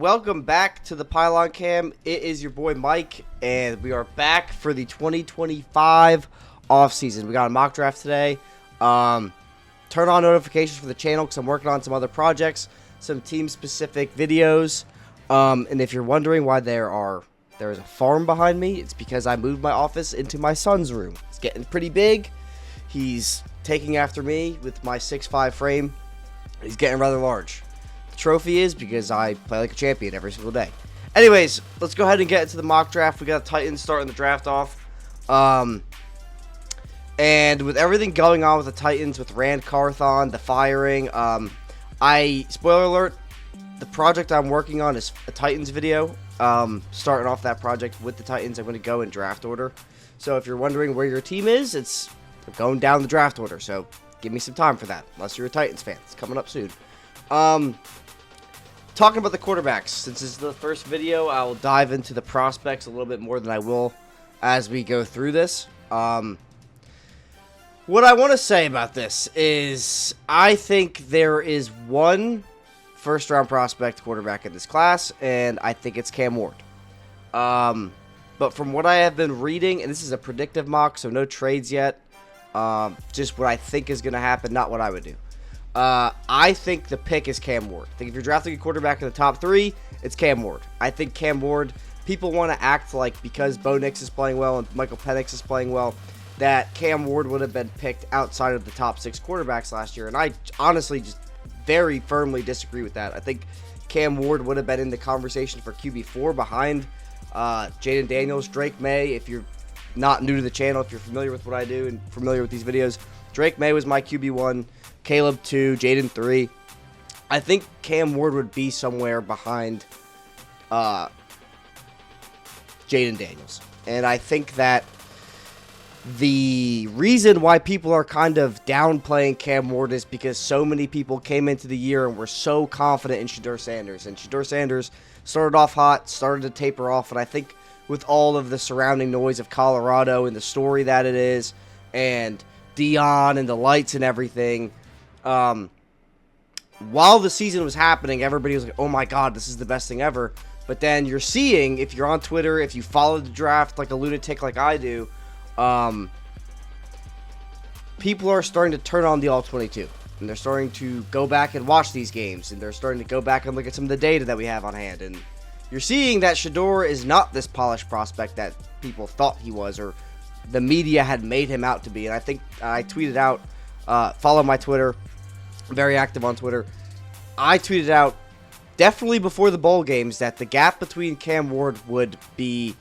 welcome back to the Pylon Cam. It is your boy Mike, and we are back for the 2025 offseason. We got a mock draft today. Turn on notifications for the channel because I'm working on some other projects, some team-specific videos. And if you're wondering why there is a farm behind me, it's because I moved my office into my son's room. It's getting pretty big. He's taking after me with my 6'5" frame. He's getting rather large. The trophy is because I play like a champion every single day. Anyways, let's go ahead and get into the mock draft. We got Titans starting the draft off. And with everything going on with the Titans, with Rand Carthon, the firing, spoiler alert, the project I'm working on is a Titans video. Starting off that project with the Titans, I'm going to go in draft order. So if you're wondering where your team is, it's going down the draft order. So give me some time for that, unless you're a Titans fan. It's coming up soon. Talking about the quarterbacks, since this is the first video, I will dive into the prospects a little bit more than I will as we go through this. What I want to say about this is I think there is one first-round prospect quarterback in this class, and I think it's Cam Ward. But from what I have been reading, and this is a predictive mock, so no trades yet, just what I think is going to happen, not what I would do. I think the pick is Cam Ward. I think if you're drafting a quarterback in the top 3, it's Cam Ward. I think Cam Ward, people want to act like because Bo Nix is playing well and Michael Penix is playing well, that Cam Ward would have been picked outside of the top 6 quarterbacks last year. And I honestly just very firmly disagree with that. I think Cam Ward would have been in the conversation for QB4 behind Jayden Daniels, Drake May. If you're not new to the channel, if you're familiar with what I do and familiar with these videos, Drake May was my QB1. Caleb 2, Jayden 3. I think Cam Ward would be somewhere behind Jayden Daniels. And I think that the reason why people are kind of downplaying Cam Ward is because so many people came into the year and were so confident in Shedeur Sanders. And Shedeur Sanders started off hot, started to taper off. And I think with all of the surrounding noise of Colorado and the story that it is, and Dion and the lights and everything, while the season was happening, everybody was like, oh my god, this is the best thing ever. But then you're seeing, if you're on Twitter, if you follow the draft like a lunatic like I do, people are starting to turn on the All-22. And they're starting to go back and watch these games. And they're starting to go back and look at some of the data that we have on hand. And you're seeing that Shedeur is not this polished prospect that people thought he was, or the media had made him out to be. And I think I tweeted out, follow my Twitter, very active on Twitter. I tweeted out definitely before the bowl games that the gap between Cam Ward would be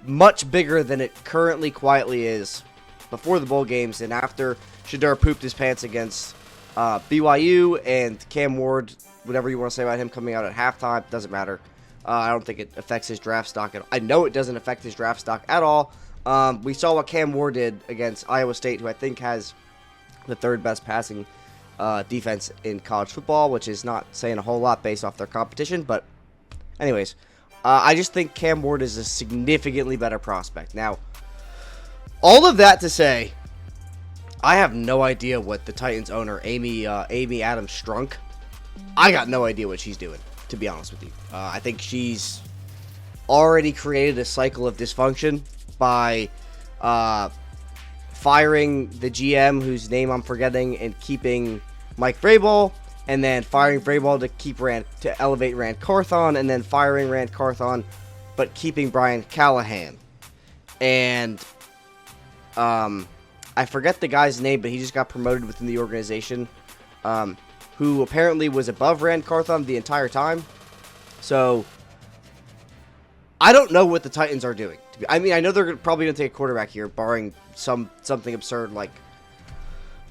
much bigger than it currently quietly is before the bowl games, and after Shedeur pooped his pants against BYU, and Cam Ward, whatever you want to say about him coming out at halftime, doesn't matter. I don't think it affects his draft stock at all. I know it doesn't affect his draft stock at all. We saw what Cam Ward did against Iowa State, who I think has the 3rd best passing defense in college football, which is not saying a whole lot based off their competition. But anyways, I just think Cam Ward is a significantly better prospect. Now, all of that to say, I have no idea what the Titans owner, Amy Adams Strunk, I got no idea what she's doing, to be honest with you. I think she's already created a cycle of dysfunction by firing the GM, whose name I'm forgetting, and keeping Mike Vrabel, and then firing Vrabel to elevate Rand Carthon, and then firing Rand Carthon, but keeping Brian Callahan. And I forget the guy's name, but he just got promoted within the organization, who apparently was above Rand Carthon the entire time. So I don't know what the Titans are doing. I mean, I know they're probably going to take a quarterback here, barring something absurd like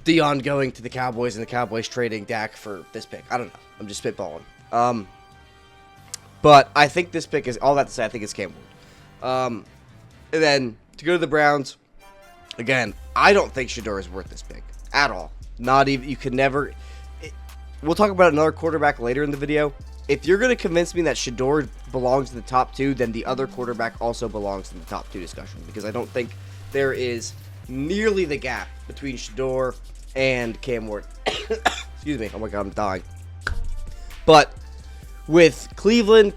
Dion going to the Cowboys and the Cowboys trading Dak for this pick. I don't know. I'm just spitballing. But I think this pick is, all that to say, I think it's Cam Ward. And then to go to the Browns, again, I don't think Shedeur is worth this pick at all. Not even, you could never. We'll talk about another quarterback later in the video. If you're going to convince me that Shedeur belongs in the top 2, then the other quarterback also belongs in the top 2 discussion, because I don't think there is nearly the gap between Shedeur and Cam Ward. Excuse me. Oh my god, I'm dying. But with Cleveland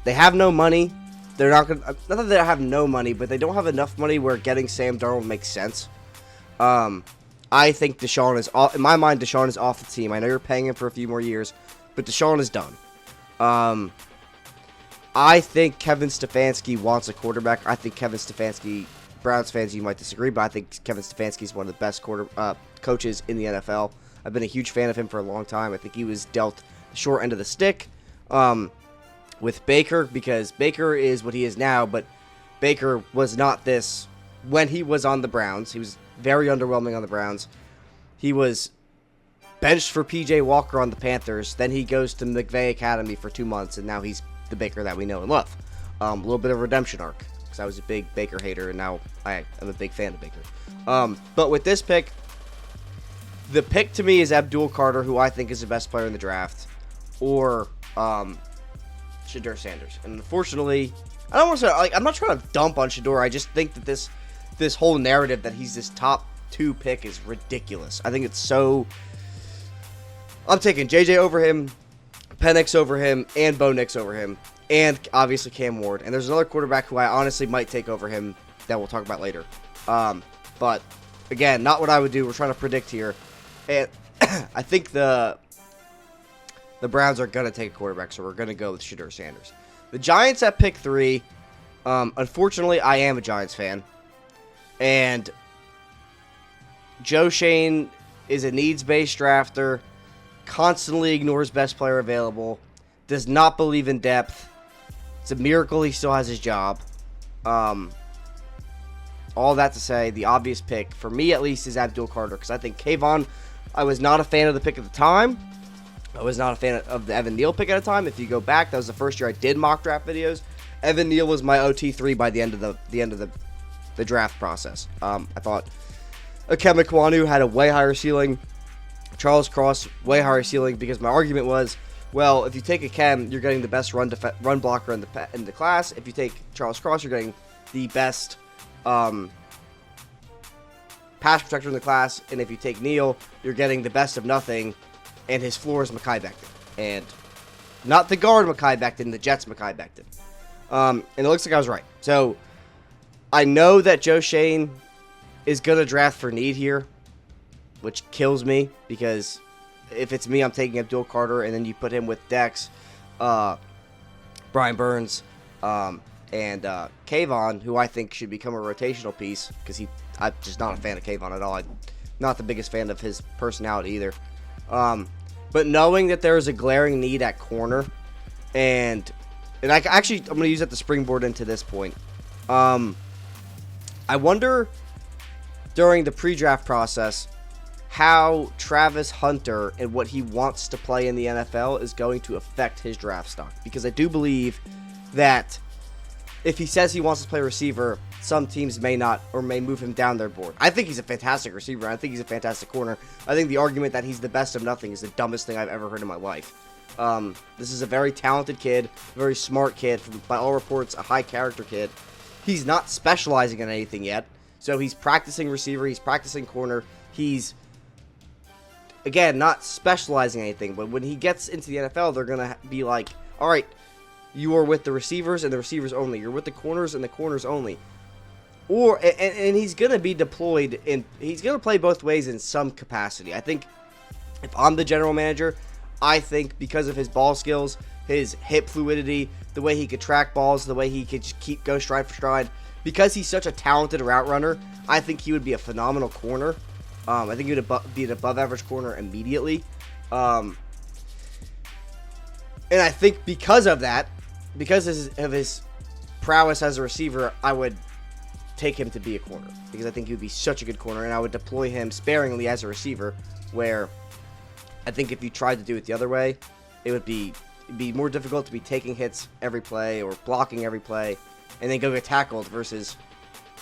they have no money. They're not going to, not that they have no money, but they don't have enough money where getting Sam Darnold makes sense. I think Deshaun is, in my mind, Deshaun is off the team. I know you're paying him for a few more years, but Deshaun is done. I think Kevin Stefanski wants a quarterback. I think Kevin Stefanski, Browns fans, you might disagree, but I think Kevin Stefanski is one of the best coaches in the NFL. I've been a huge fan of him for a long time. I think he was dealt the short end of the stick with Baker, because Baker is what he is now, but Baker was not this when he was on the Browns. He was very underwhelming on the Browns. He was benched for P.J. Walker on the Panthers. Then he goes to McVay Academy for 2 months, and now he's the Baker that we know and love. A little bit of a redemption arc, because I was a big Baker hater, and now I am a big fan of Baker. But with this pick, the pick to me is Abdul Carter, who I think is the best player in the draft, or Shedeur Sanders. And unfortunately, I don't want to say, I'm not trying to dump on Shedeur. I just think that this whole narrative that he's this top 2 pick is ridiculous. I think it's so. I'm taking JJ over him, Penix over him, and Bo Nix over him, and obviously Cam Ward. And there's another quarterback who I honestly might take over him that we'll talk about later. But again, not what I would do. We're trying to predict here. And I think the Browns are going to take a quarterback, so we're going to go with Shedeur Sanders. The Giants at pick 3. Unfortunately, I am a Giants fan. And Joe Schoen is a needs-based drafter, constantly ignores best player available, does not believe in depth. It's a miracle he still has his job. All that to say, the obvious pick, for me at least, is Abdul Carter, because I think Kayvon, I was not a fan of the pick at the time. I was not a fan of the Evan Neal pick at the time. If you go back, that was the first year I did mock draft videos. Evan Neal was my OT3 by the end of the draft process. I thought Ikem Ekwonu had a way higher ceiling. Charles Cross, way higher ceiling, because my argument was, well, if you take Ikem, you're getting the best run blocker in the class. If you take Charles Cross, you're getting the best pass protector in the class. And if you take Neal, you're getting the best of nothing. And his floor is Mekhi Becton. And not the guard Mekhi Becton, the Jets Mekhi Becton. And it looks like I was right. So I know that Joe Schoen is going to draft for need here, which kills me, because if it's me, I'm taking Abdul Carter, and then you put him with Dex, Brian Burns, and Kayvon, who I think should become a rotational piece, because I'm just not a fan of Kayvon at all. I'm not the biggest fan of his personality either. But knowing that there is a glaring need at corner, and I'm going to use that to springboard into this point. I wonder during the pre-draft process how Travis Hunter and what he wants to play in the NFL is going to affect his draft stock. Because I do believe that if he says he wants to play receiver, some teams may not, or may move him down their board. I think he's a fantastic receiver. I think he's a fantastic corner. I think the argument that he's the best of nothing is the dumbest thing I've ever heard in my life. This is a very talented kid, very smart kid, by all reports, a high character kid. He's not specializing in anything yet. So he's practicing receiver, he's practicing corner. He's, again, not specializing in anything. But when he gets into the NFL, they're going to be like, all right, you are with the receivers and the receivers only. You're with the corners and the corners only. And he's going to be deployed, and he's going to play both ways in some capacity. I think if I'm the general manager, I think because of his ball skills, his hip fluidity, the way he could track balls, the way he could just go stride for stride, because he's such a talented route runner, I think he would be a phenomenal corner. I think he would be an above-average corner immediately. And I think because of that, because of his prowess as a receiver, I would take him to be a corner, because I think he would be such a good corner, and I would deploy him sparingly as a receiver, where I think if you tried to do it the other way, it'd be more difficult to be taking hits every play or blocking every play and then go get tackled versus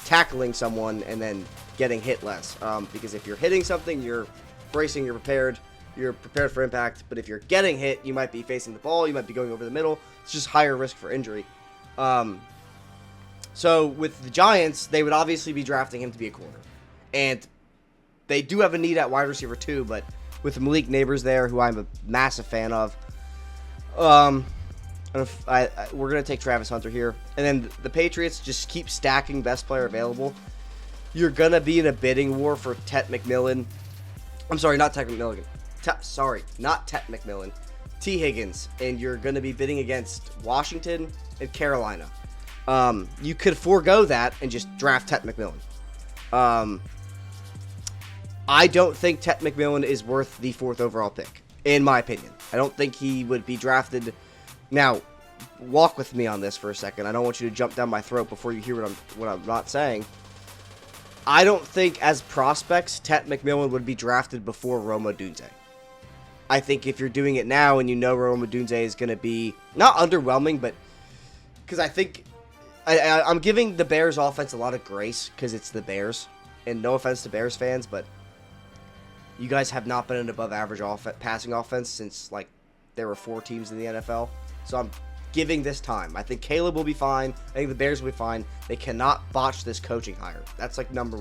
tackling someone and then getting hit less. Because if you're hitting something, you're bracing, you're prepared for impact. But if you're getting hit, you might be facing the ball, you might be going over the middle. It's just higher risk for injury. So with the Giants, they would obviously be drafting him to be a corner. And they do have a need at wide receiver too, but with Malik Neighbors there, who I'm a massive fan of, Um, we're going to take Travis Hunter here. And then the Patriots just keep stacking best player available. You're going to be in a bidding war for Tet McMillan. I'm sorry, not Tet McMillan. Not Tet McMillan. T. Higgins. And you're going to be bidding against Washington and Carolina. You could forego that and just draft Tet McMillan. I don't think Tet McMillan is worth the 4th overall pick, in my opinion. I don't think he would be drafted. Now, walk with me on this for a second. I don't want you to jump down my throat before you hear what I'm not saying. I don't think, as prospects, Tet McMillan would be drafted before Rome Odunze. I think if you're doing it now and you know Rome Odunze is going to be, not underwhelming, but because I think I'm giving the Bears offense a lot of grace because it's the Bears. And no offense to Bears fans, but you guys have not been an above average passing offense since, like, there were 4 teams in the NFL. So I'm giving this time. I think Caleb will be fine. I think the Bears will be fine. They cannot botch this coaching hire. That's, like, number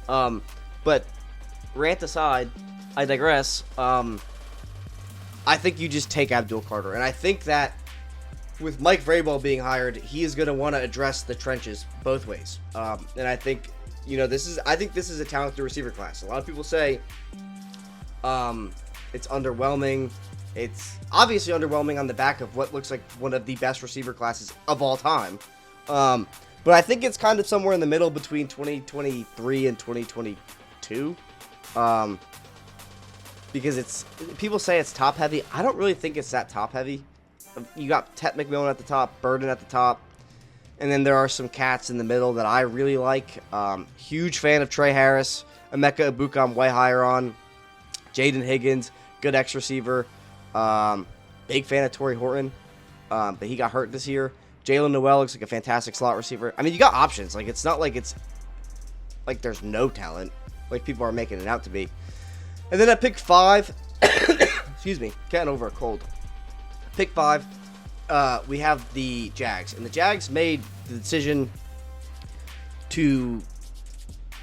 1. But rant aside, I digress. I think you just take Abdul Carter. And I think that with Mike Vrabel being hired, he is going to want to address the trenches both ways. And I think, I think this is a talented receiver class. A lot of people say it's underwhelming. It's obviously underwhelming on the back of what looks like one of the best receiver classes of all time. But I think it's kind of somewhere in the middle between 2023 and 2022. Because people say it's top heavy. I don't really think it's that top heavy. You got Tet McMillan at the top, Burden at the top, and then there are some cats in the middle that I really like. Huge fan of Trey Harris. Emeka Ibuka, I'm way higher on. Jaden Higgins, good X receiver. Big fan of Torrey Horton, but he got hurt this year. Jalen Noel looks like a fantastic slot receiver. I mean, you got options. Like, it's not like it's like there's no talent, like people are making it out to be. And then at pick 5, excuse me, getting over a cold. Pick 5, we have the Jags. And the Jags made the decision to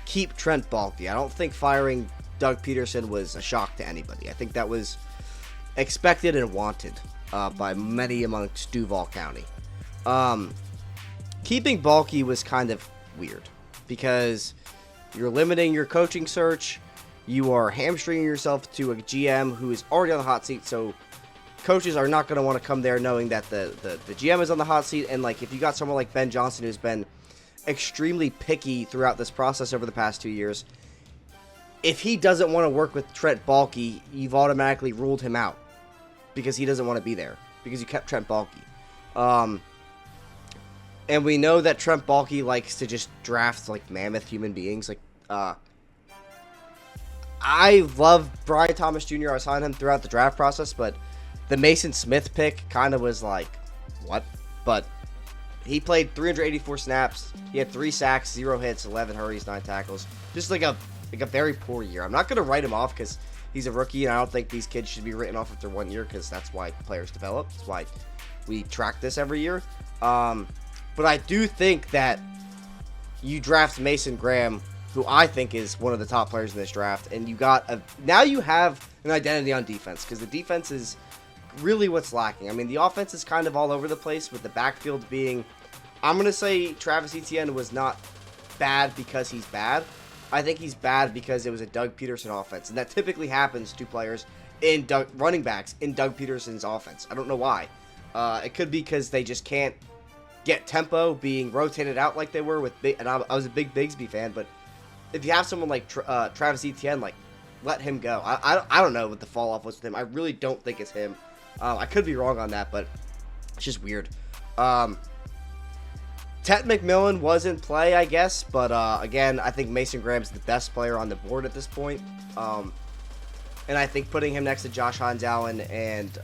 keep Trent Baalke. I don't think firing Doug Peterson was a shock to anybody. I think that was expected and wanted by many amongst Duval County. Keeping Baalke was kind of weird because you're limiting your coaching search. You are hamstringing yourself to a GM who is already on the hot seat, so coaches are not going to want to come there knowing that the GM is on the hot seat. And like, if you got someone like Ben Johnson who's been extremely picky throughout this process over the past 2 years, if he doesn't want to work with Trent Baalke, you've automatically ruled him out because he doesn't want to be there because you kept Trent Baalke. And we know that Trent Baalke likes to just draft like mammoth human beings. Like, I love Brian Thomas Jr. I was on him throughout the draft process, but the Mason Smith pick kind of was like, what? But he played 384 snaps. He had 3 sacks, 0 hits, 11 hurries, 9 tackles. Just like a very poor year. I'm not going to write him off because he's a rookie, and I don't think these kids should be written off after 1 year because that's why players develop. That's why we track this every year. But I do think that you draft Mason Graham, who I think is one of the top players in this draft, and now you have an identity on defense because the defense is really what's lacking. I mean, the offense is kind of all over the place with the backfield being, I'm going to say Travis Etienne was not bad because he's bad. I think he's bad because it was a Doug Peterson offense, and that typically happens to players running backs in Doug Peterson's offense. I don't know why. It could be because they just can't get tempo being rotated out like they were with and I was a big Bigsby fan, but if you have someone like Travis Etienne, like, let him go. I don't know what the fall off was with him. I really don't think it's him. I could be wrong on that, but it's just weird. Tet McMillan was in play, I guess, but again, I think Mason Graham's the best player on the board at this point. And I think putting him next to Josh Hines Allen and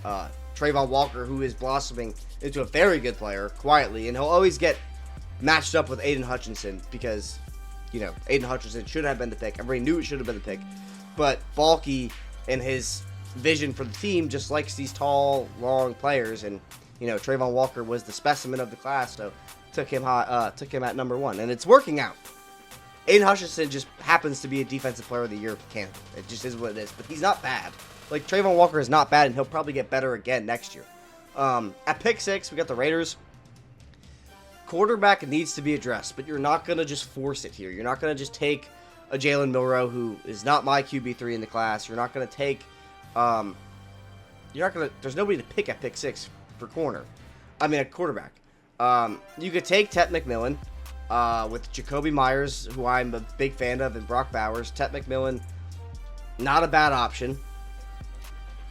Trayvon Walker, who is blossoming into a very good player quietly, and he'll always get matched up with Aiden Hutchinson because, Aiden Hutchinson should have been the pick. Everybody knew it should have been the pick. But Baalke and his vision for the team just likes these tall, long players, and Trayvon Walker was the specimen of the class, so took him at number 1, and it's working out. Aiden Hutchinson just happens to be a defensive player of the year candidate. It just is what it is, but he's not bad. Like, Trayvon Walker is not bad, and he'll probably get better again next year. At pick 6, we got the Raiders. Quarterback needs to be addressed, but you're not going to just force it here. You're not going to just take a Jalen Milroe, who is not my QB3 in the class. You're not going to take, there's nobody to pick at pick 6 for at quarterback. You could take Tet McMillan, with Jacoby Myers, who I'm a big fan of, and Brock Bowers. Tet McMillan, not a bad option,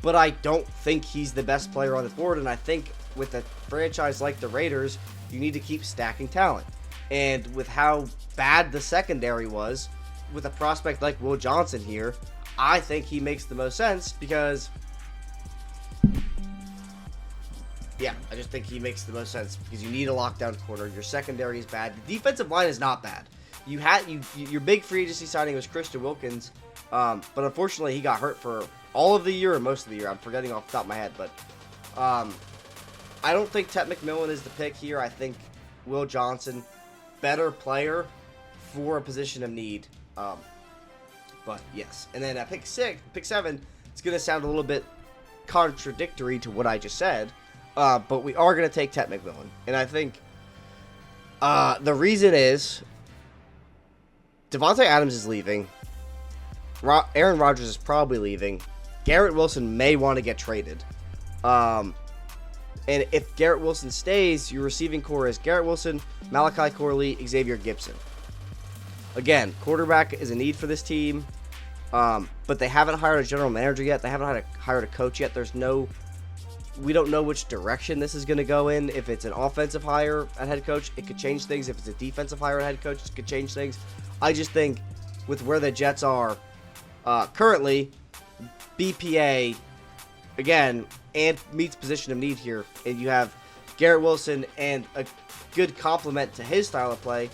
but I don't think he's the best player on the board, and I think with a franchise like the Raiders, you need to keep stacking talent. And with how bad the secondary was, with a prospect like Will Johnson here, I think he makes the most sense because, I just think he makes the most sense because you need a lockdown corner. Your secondary is bad. The defensive line is not bad. Your big free agency signing was Christian Wilkins, but unfortunately he got hurt for all of the year or most of the year. I'm forgetting off the top of my head, but I don't think Tet McMillan is the pick here. I think Will Johnson, better player for a position of need. But yes. And then at pick 7, it's going to sound a little bit contradictory to what I just said, but we are going to take Tet McMillan. And I think the reason is Devontae Adams is leaving. Aaron Rodgers is probably leaving. Garrett Wilson may want to get traded. And if Garrett Wilson stays, your receiving core is Garrett Wilson, Malachi Corley, Xavier Gibson. Again, quarterback is a need for this team, but they haven't hired a general manager yet. They haven't hired a coach yet. We don't know which direction this is going to go in. If it's an offensive hire at head coach, it could change things. If it's a defensive hire at head coach, it could change things. I just think with where the Jets are currently, BPA, again, and meets position of need here, and you have Garrett Wilson, and a good complement to his style of play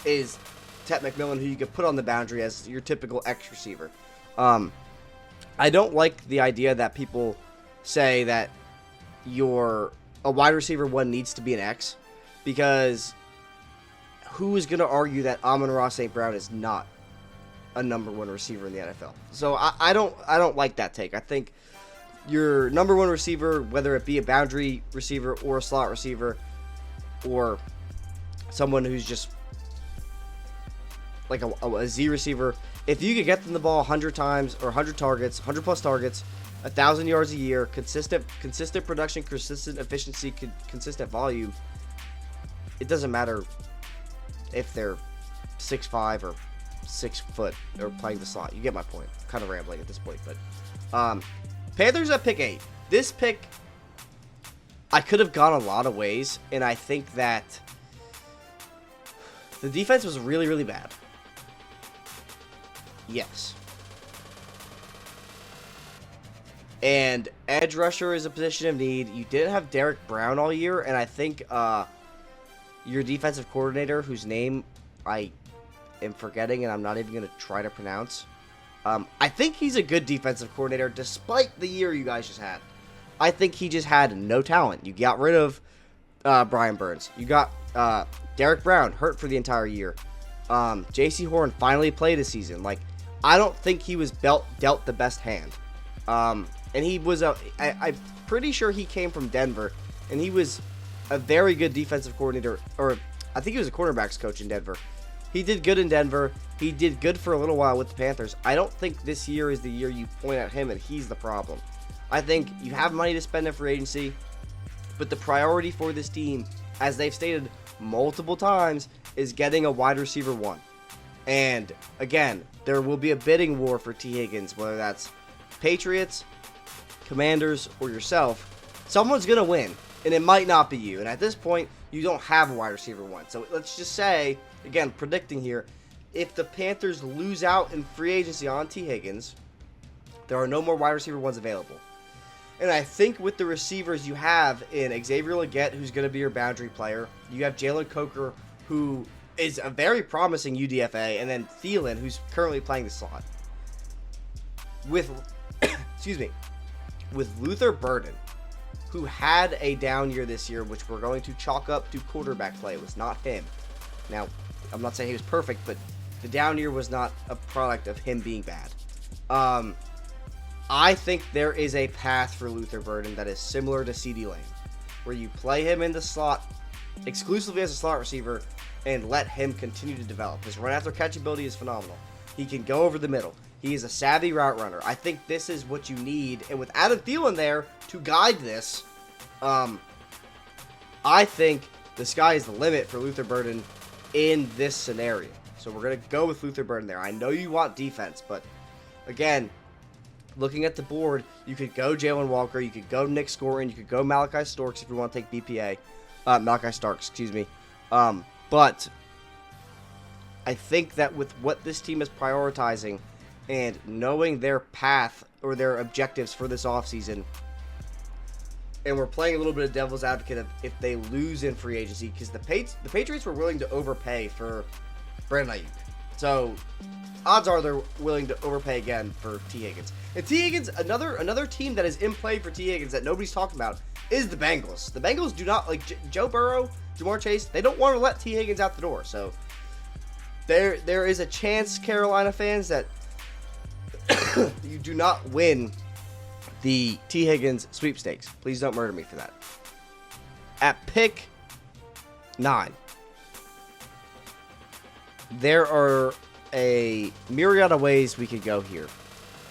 is Tet McMillan, who you could put on the boundary as your typical X receiver. I don't like the idea that people say that a wide receiver 1 needs to be an X, because who is going to argue that Amon-Ra St. Brown is not a number 1 receiver in the NFL? So I don't like that take. I think your number 1 receiver, whether it be a boundary receiver or a slot receiver or someone who's just like a Z receiver, if you could get them the ball 100 times or 100 targets, 100 plus targets, 1,000 yards a year, consistent production, consistent efficiency, consistent volume, it doesn't matter if they're 6'5" or 6 foot or playing the slot. You get my point. I'm kind of rambling at this point, but Panthers at pick 8. This pick, I could have gone a lot of ways, and I think that the defense was really, really bad. Yes. And edge rusher is a position of need. You didn't have Derek Brown all year, and I think your defensive coordinator, whose name I am forgetting and I'm not even going to try to pronounce, I think he's a good defensive coordinator despite the year you guys just had. I think he just had no talent. You got rid of Brian Burns. You got Derek Brown hurt for the entire year. J.C. Horn finally played a season. I don't think he was dealt the best hand. And he was I'm pretty sure he came from Denver, and he was a very good defensive coordinator, or I think he was a quarterbacks coach in Denver. He did good in Denver. He did good for a little while with the Panthers. I don't think this year is the year you point at him and he's the problem. I think you have money to spend in free agency, but the priority for this team, as they've stated multiple times, is getting a wide receiver 1. And again, there will be a bidding war for T. Higgins, whether that's Patriots, Commanders, or yourself. Someone's going to win, and it might not be you. And at this point, you don't have a wide receiver 1. So let's just say, again, predicting here, if the Panthers lose out in free agency on T. Higgins, there are no more wide receiver 1s available. And I think with the receivers you have in Xavier Legette, who's going to be your boundary player, you have Jalen Coker, who is a very promising UDFA, and then Thielen, who's currently playing the slot. With, with Luther Burden, who had a down year this year, which we're going to chalk up to quarterback play. It was not him. Now, I'm not saying he was perfect, but the down year was not a product of him being bad. I think there is a path for Luther Burden that is similar to CeeDee Lamb. where you play him in the slot exclusively as a slot receiver and let him continue to develop. His run after catch ability is phenomenal. He can go over the middle. He is a savvy route runner. I think this is what you need. And with Adam Thielen there to guide this, I think the sky is the limit for Luther Burden in this scenario. So we're going to go with Luther Burden there. I know you want defense, but again, looking at the board, you could go Jalen Walker, you could go Nick Scorin, you could go Malachi Starks if you want to take BPA. Malachi Starks, excuse me. But I think that with what this team is prioritizing and knowing their path or their objectives for this offseason, and we're playing a little bit of devil's advocate of if they lose in free agency, because the Patriots were willing to overpay for Brandon Ayuk. So odds are they're willing to overpay again for T. Higgins. And T. Higgins, another team that is in play for T. Higgins that nobody's talking about is the Bengals. The Bengals do not, like Joe Burrow, Jamar Chase, they don't want to let T. Higgins out the door. So there is a chance, Carolina fans, that you do not win the T. Higgins sweepstakes. Please don't murder me for that. At pick 9, there are a myriad of ways we could go here.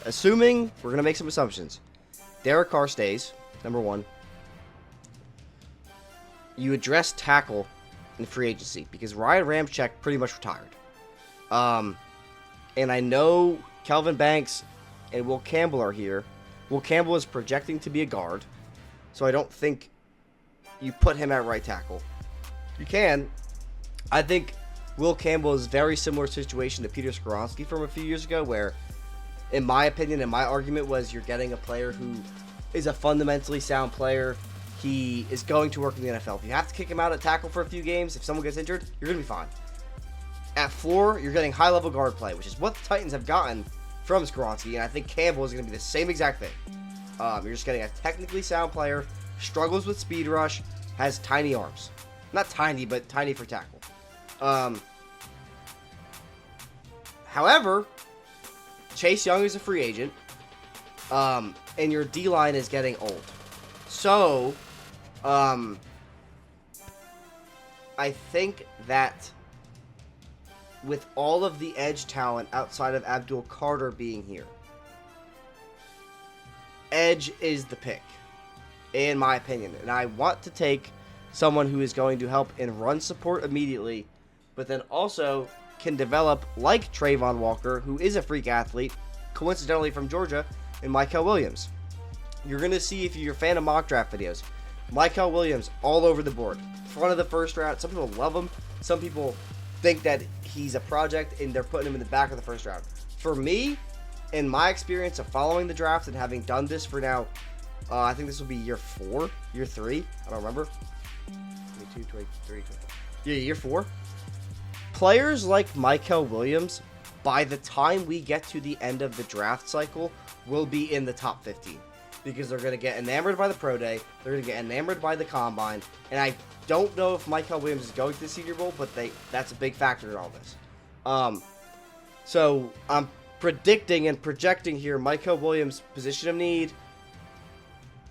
Assuming, we're going to make some assumptions. Derek Carr stays, number 1. You address tackle in free agency because Ryan Ramczyk pretty much retired. And I know Kelvin Banks and Will Campbell are here. Will Campbell is projecting to be a guard, so I don't think you put him at right tackle. You can. I think Will Campbell is a very similar situation to Peter Skoronski from a few years ago, where, in my opinion, and my argument was you're getting a player who is a fundamentally sound player. He is going to work in the NFL. If you have to kick him out at tackle for a few games, if someone gets injured, you're going to be fine. At floor, you're getting high-level guard play, which is what the Titans have gotten from Skoronski, and I think Campbell is going to be the same exact thing. You're just getting a technically sound player, struggles with speed rush, has tiny arms. Not tiny, but tiny for tackle. However, Chase Young is a free agent, and your D-line is getting old. So, I think that with all of the edge talent outside of Abdul Carter being here, edge is the pick, in my opinion. And I want to take someone who is going to help in run support immediately, but then also can develop like Trayvon Walker, who is a freak athlete, coincidentally from Georgia, and Mykel Williams. You're going to see, if you're a fan of mock draft videos, Mykel Williams all over the board. Front of the first round. Some people love him. Some people think that he's a project and they're putting him in the back of the first round. For me, in my experience of following the draft and having done this for now, I think this will be year 4, year 3. I don't remember. 22, 23, 24. Yeah, year 4. Players like Mykel Williams, by the time we get to the end of the draft cycle, will be in the top 15. Because they're going to get enamored by the Pro Day, they're going to get enamored by the Combine, and I don't know if Mykel Williams is going to the Senior Bowl, but that's a big factor in all this. So I'm predicting and projecting here Mykel Williams' position of need,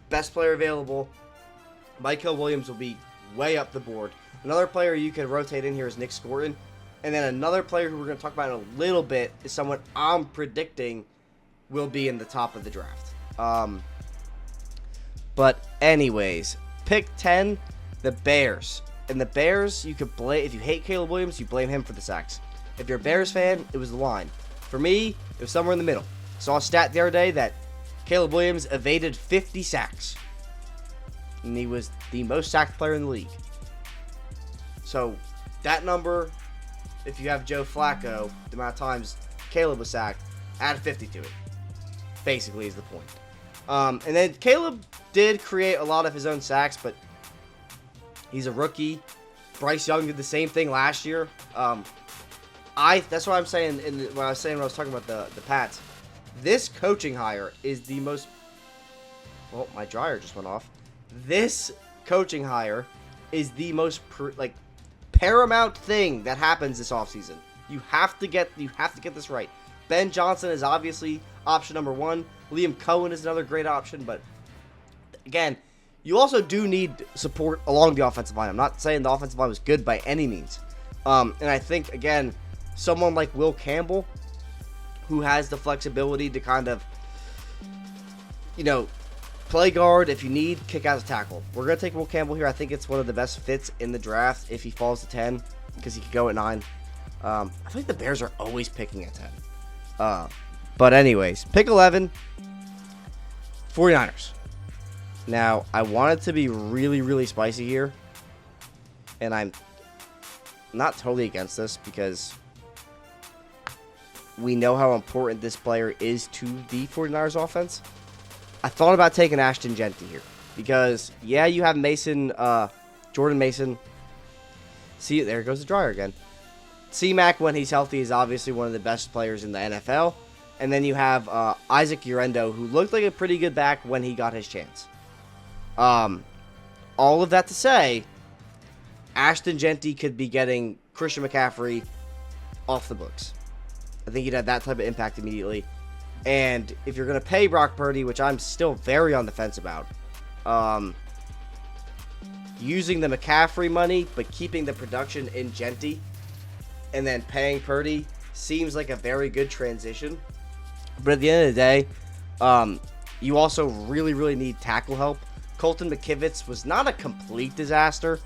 best player available. Mykel Williams will be way up the board. Another player you could rotate in here is Nick Scorin. And then another player who we're going to talk about in a little bit is someone I'm predicting will be in the top of the draft. But anyways, pick 10, the Bears. And the Bears, you could blame, if you hate Caleb Williams, you blame him for the sacks. If you're a Bears fan, it was the line. For me, it was somewhere in the middle. I saw a stat the other day that Caleb Williams evaded 50 sacks. And he was the most sacked player in the league. So, that number, if you have Joe Flacco, the amount of times Caleb was sacked, add 50 to it. Basically is the point. And then Caleb did create a lot of his own sacks, but he's a rookie. Bryce Young did the same thing last year. That's what I'm saying when I was talking about the Pats. This coaching hire is the most... Well, my dryer just went off. This coaching hire is the most paramount thing that happens this offseason. You have to get this right. Ben Johnson is obviously option number 1. Liam Cohen is another great option, but again, you also do need support along the offensive line. I'm not saying the offensive line was good by any means. And I think, again, someone like Will Campbell, who has the flexibility to kind of, play guard if you need, kick out a tackle. We're going to take Will Campbell here. I think it's one of the best fits in the draft if he falls to 10, because he could go at 9. I think the Bears are always picking at 10. But anyways, pick 11, 49ers. Now, I want it to be really, really spicy here, and I'm not totally against this because we know how important this player is to the 49ers offense. I thought about taking Ashton Jeanty here because, yeah, you have Jordan Mason. See, there goes the dryer again. C-Mac, when he's healthy, is obviously one of the best players in the NFL. And then you have Isaac Urendo, who looked like a pretty good back when he got his chance. All of that to say, Ashton Jeanty could be getting Christian McCaffrey off the books. I think he'd have that type of impact immediately. And if you're going to pay Brock Purdy, which I'm still very on the fence about, using the McCaffrey money but keeping the production in Jeanty and then paying Purdy seems like a very good transition. But at the end of the day, you also really, really need tackle help. Colton McKivitz was not a complete disaster,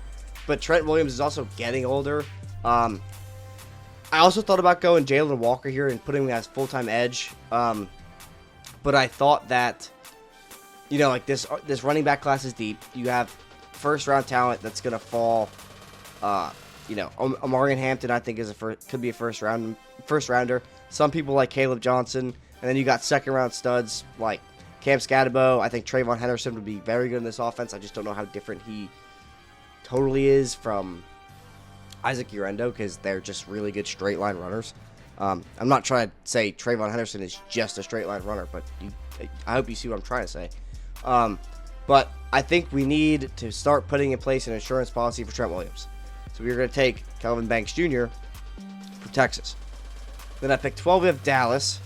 but Trent Williams is also getting older. I also thought about going Jalen Walker here and putting him as full-time edge. But I thought that, this running back class is deep. You have first-round talent that's going to fall. Omarion Hampton, I think, could be a first-rounder. Some people like Caleb Johnson. And then you got second-round studs like Cam Scatterbo. I think Trayvon Henderson would be very good in this offense. I just don't know how different he totally is from Isaac Urendo because they're just really good straight-line runners. I'm not trying to say Trayvon Henderson is just a straight-line runner, but I hope you see what I'm trying to say. But I think we need to start putting in place an insurance policy for Trent Williams. So we're going to take Kelvin Banks Jr. from Texas. Then I picked 12, we have Dallas.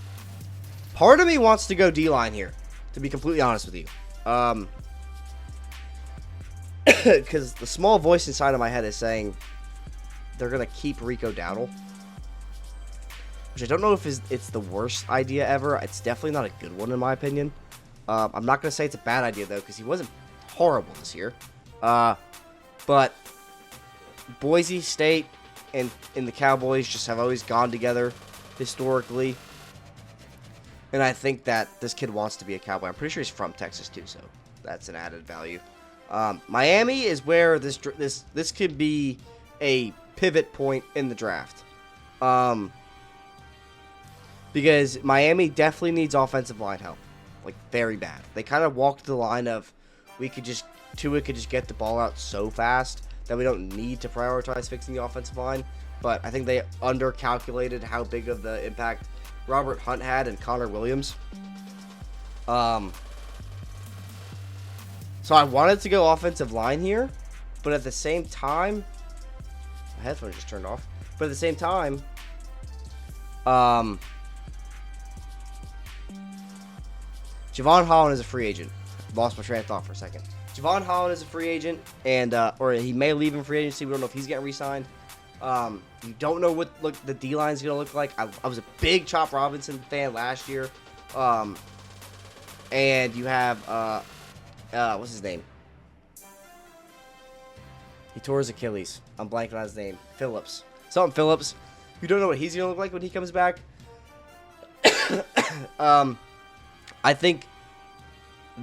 Part of me wants to go D-line here, to be completely honest with you. Because the small voice inside of my head is saying they're going to keep Rico Dowdle. Which I don't know if it's the worst idea ever. It's definitely not a good one in my opinion. I'm not going to say it's a bad idea, though, because he wasn't horrible this year. But Boise State and the Cowboys just have always gone together historically. And I think that this kid wants to be a Cowboy. I'm pretty sure he's from Texas, too, so that's an added value. Miami is where this could be a pivot point in the draft. Because Miami definitely needs offensive line help. Like, very bad. They kind of walked the line of Tua could just get the ball out so fast that we don't need to prioritize fixing the offensive line. But I think they undercalculated how big of the impact Robert Hunt had and Connor Williams. So I wanted to go offensive line here, but at the same time, my headphones just turned off. But at the same time, Javon Holland is a free agent. Lost my train of thought for a second. Javon Holland is a free agent, and or he may leave in free agency. We don't know if he's getting re-signed. You don't know what the D-line is going to look like. I was a big Chop Robinson fan last year. And you have, what's his name? He tore his Achilles. I'm blanking on his name. Phillips. Something Phillips. You don't know what he's going to look like when he comes back. I think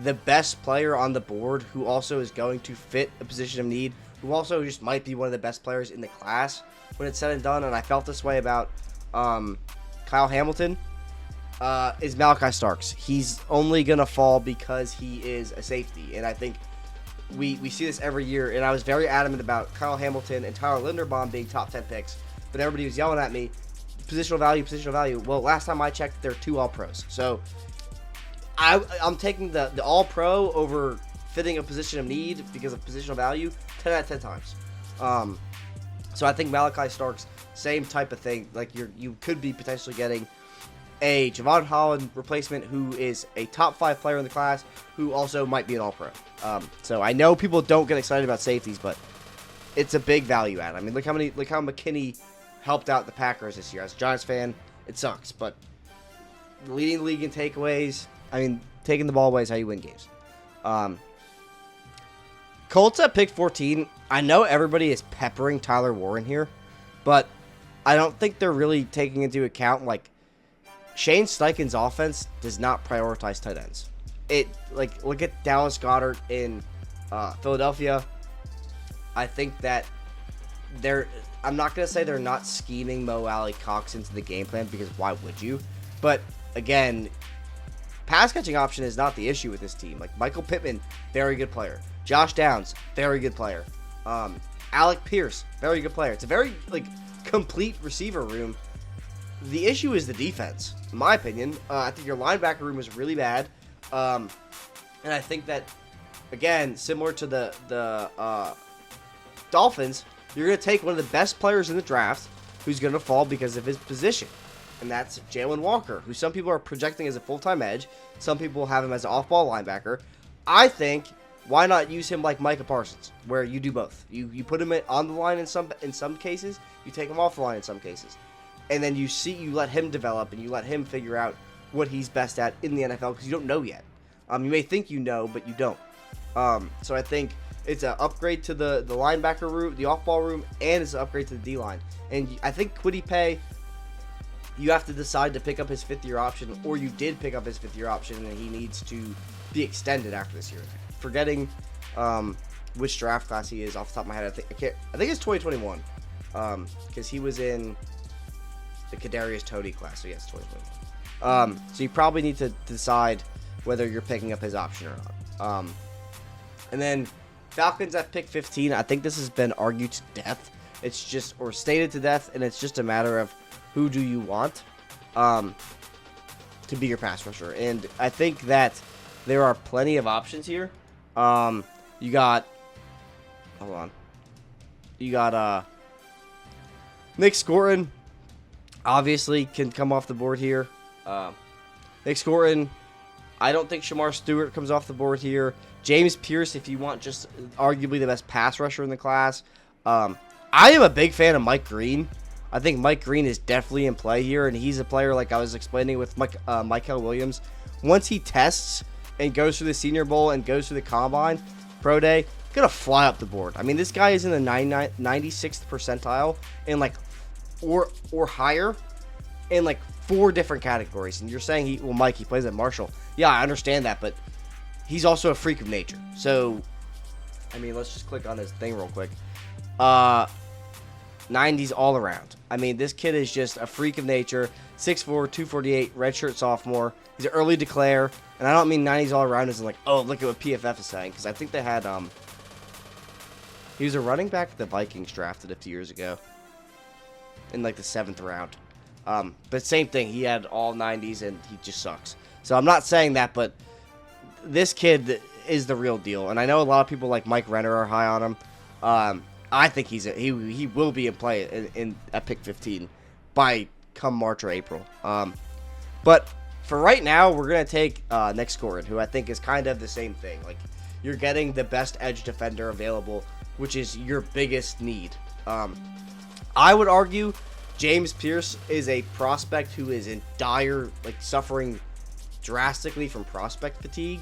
the best player on the board who also is going to fit a position of need, who also just might be one of the best players in the class when it's said and done, and I felt this way about Kyle Hamilton, is Malachi Starks. He's only going to fall because he is a safety, and I think we see this every year, and I was very adamant about Kyle Hamilton and Tyler Linderbaum being top 10 picks, but everybody was yelling at me, positional value. Well, last time I checked, they're 2 All-Pros, so I'm taking the All-Pro over fitting a position of need because of positional value 10 out of 10 times. So I think Malachi Starks, same type of thing. Like you could be potentially getting a Javon Holland replacement who is a top 5 player in the class, who also might be an All-Pro. So I know people don't get excited about safeties, but it's a big value add. I mean, look how McKinney helped out the Packers this year. As a Giants fan, it sucks, but leading the league in takeaways. I mean, taking the ball away is how you win games. Colts at pick 14. I know everybody is peppering Tyler Warren here, but I don't think they're really taking into account, like, Shane Steichen's offense does not prioritize tight ends. Look at Dallas Goedert in Philadelphia. I think that I'm not going to say they're not scheming Mo Alley-Cox into the game plan, because why would you? But, again, pass catching option is not the issue with this team. Like, Michael Pittman, very good player. Josh Downs, very good player. Alec Pierce, very good player. It's a very, complete receiver room. The issue is the defense, in my opinion. I think your linebacker room is really bad. And I think that, again, similar to the Dolphins, you're going to take one of the best players in the draft who's going to fall because of his position. And that's Jalen Walker, who some people are projecting as a full-time edge. Some people have him as an off-ball linebacker. I think, why not use him like Micah Parsons, where you do both? You put him on the line in some cases, you take him off the line in some cases. And then you let him develop, and you let him figure out what he's best at in the NFL, because you don't know yet. You may think you know, but you don't. So I think it's an upgrade to the linebacker room, the off-ball room, and it's an upgrade to the D-line. And I think Kwity Paye, you have to decide to pick up his 5th-year option, or you did pick up his 5th-year option, and he needs to be extended after this year. Forgetting which draft class he is off the top of my head. I think it's 2021, because he was in the Kadarius Toney class. So yes, 2021. So you probably need to decide whether you're picking up his option or not. And then Falcons at pick 15. I think this has been argued to death. Or stated to death, and it's just a matter of who do you want to be your pass rusher. And I think that there are plenty of options here. You got Nick Scourton, obviously, can come off the board here. Nick Scourton, I don't think Shamar Stewart comes off the board here. James Pierce, if you want just arguably the best pass rusher in the class. I am a big fan of Mike Green. I think Mike Green is definitely in play here, and he's a player, like I was explaining with Mykel Williams. Once he tests and goes through the Senior Bowl and goes through the Combine, Pro Day, gonna fly up the board. I mean, this guy is in the 96th percentile in or higher in 4 different categories. And you're saying Mike, he plays at Marshall. Yeah, I understand that, but he's also a freak of nature. So, I mean, let's just click on his thing real quick. 90s all around. I mean, this kid is just a freak of nature. 6'4", 248, redshirt sophomore. He's an early declare. And I don't mean 90s all around as oh, look at what PFF is saying. Because I think they had, he was a running back the Vikings drafted a few years ago. In the 7th round. But same thing. He had all 90s and he just sucks. So I'm not saying that, but this kid is the real deal. And I know a lot of people like Mike Renner are high on him. I think he will be in play at pick 15 by come March or April. But for right now, we're going to take Nick Scourton, who I think is kind of the same thing. You're getting the best edge defender available, which is your biggest need. I would argue James Pierce is a prospect who is in dire, suffering drastically from prospect fatigue.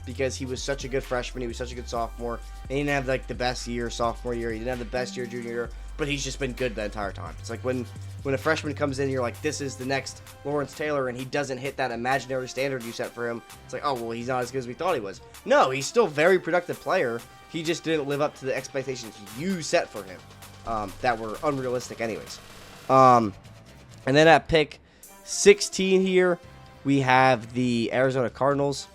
Because he was such a good freshman, he was such a good sophomore, and he didn't have the best year sophomore year, he didn't have the best year junior year, but he's just been good the entire time. It's when a freshman comes in, you're this is the next Lawrence Taylor, and he doesn't hit that imaginary standard you set for him. It's oh, well, he's not as good as we thought he was. No, he's still a very productive player. He just didn't live up to the expectations you set for him that were unrealistic anyways. And then at pick 16 here, we have the Arizona Cardinals.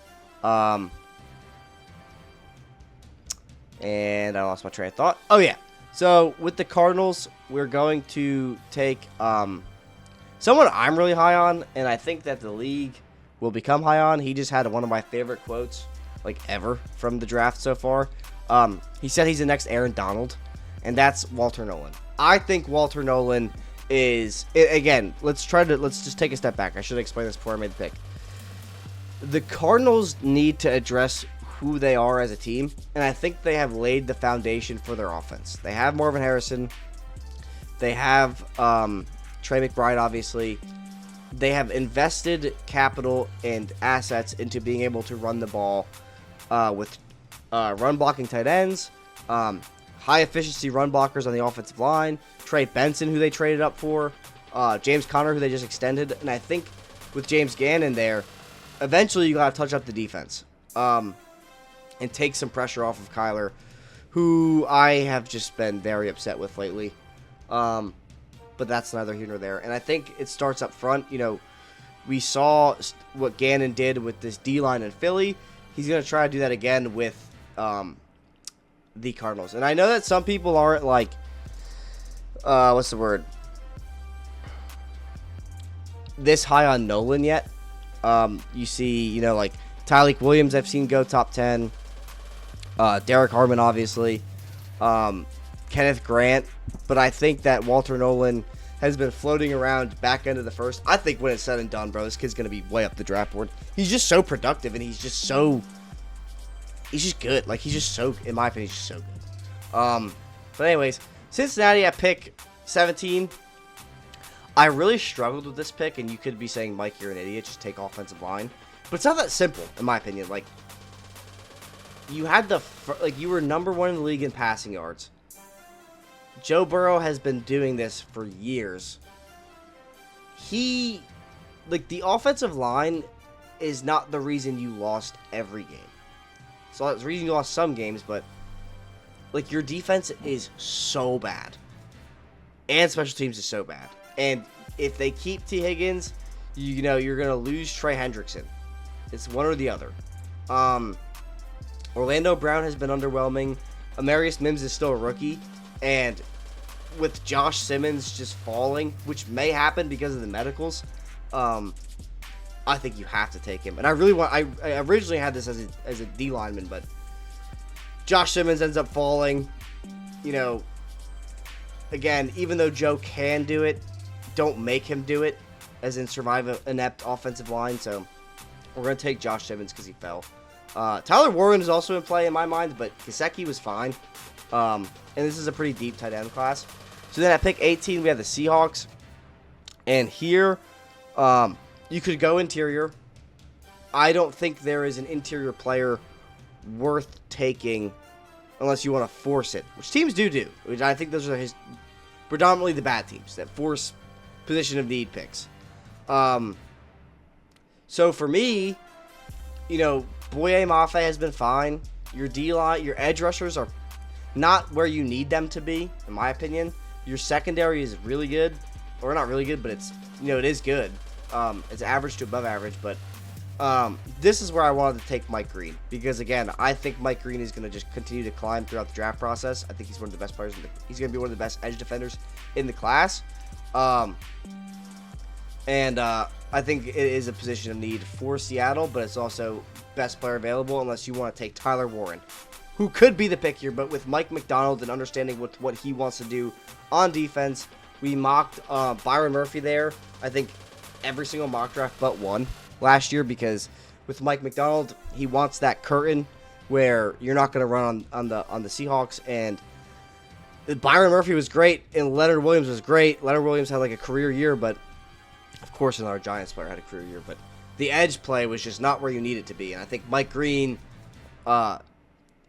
And I lost my train of thought. Oh, yeah. So, with the Cardinals, we're going to take someone I'm really high on, and I think that the league will become high on. He just had one of my favorite quotes, ever, from the draft so far. He said he's the next Aaron Donald, and that's Walter Nolan. I think Walter Nolan again, let's just take a step back. I should explain this before I made the pick. The Cardinals need to address who they are as a team, and I think they have laid the foundation for their offense. They have Marvin Harrison. They have Trey McBride, obviously. They have invested capital and assets into being able to run the ball with run blocking tight ends, high efficiency run blockers on the offensive line, Trey Benson, who they traded up for, James Conner, who they just extended, and I think with James Gannon there, eventually you got to touch up the defense and take some pressure off of Kyler, who I have just been very upset with lately. But that's neither here nor there. And I think it starts up front. You know, we saw what Gannon did with this D-line in Philly. He's going to try to do that again with the Cardinals. And I know that some people aren't like, what's the word? This high on Nolan yet. You see, you know, like Tyleik Williams I've seen go top 10. Derek Harmon, obviously. Kenneth Grant. But I think that Walter Nolan has been floating around back end of the first. I think when it's said and done, bro, this kid's going to be way up the draft board. He's just so productive, and he's just good. Like, he's just so, in my opinion, he's just so good. But anyways, Cincinnati at pick 17. I really struggled with this pick, and you could be saying, Mike, you're an idiot. Just take offensive line. But it's not that simple, in my opinion. Like, you had you were number one in the league in passing yards. Joe Burrow has been doing this for years. The offensive line is not the reason you lost every game. So it's the reason you lost some games, but, like, your defense is so bad. And special teams is so bad. And if they keep T. Higgins, you know, you're going to lose Trey Hendrickson. It's one or the other. Orlando Brown has been underwhelming. Amarius Mims is still a rookie. And with Josh Simmons just falling, which may happen because of the medicals, I think you have to take him. And I originally had this as a D lineman, but Josh Simmons ends up falling. You know, again, even though Joe can do it, don't make him do it, as in survive an inept offensive line. So we're going to take Josh Simmons because he fell. Tyler Warren is also in play in my mind, but Gesicki was fine. And this is a pretty deep tight end class. So then at pick 18, we have the Seahawks. And here, you could go interior. I don't think there is an interior player worth taking unless you want to force it, which teams do. Which I think those are predominantly the bad teams that force position of need picks. So for me, you know, Boye Mafe has been fine. Your D-line, your edge rushers are not where you need them to be, in my opinion. Your secondary is really good, or not really good, but it's, you know, it is good. It's average to above average, but this is where I wanted to take Mike Green, because again, I think Mike Green is going to just continue to climb throughout the draft process. I think he's one of the best players. He's going to be one of the best edge defenders in the class, and I think it is a position of need for Seattle, but it's also best player available unless you want to take Tyler Warren, who could be the pick here, but with Mike McDonald and understanding what he wants to do on defense, we mocked Byron Murphy there. I think every single mock draft but one last year, because with Mike McDonald, he wants that curtain where you're not going to run on the Seahawks. And Byron Murphy was great, and Leonard Williams was great. Leonard Williams had like a career year, but of course another Giants player had a career year, but the edge play was just not where you need it to be. And I think Mike Green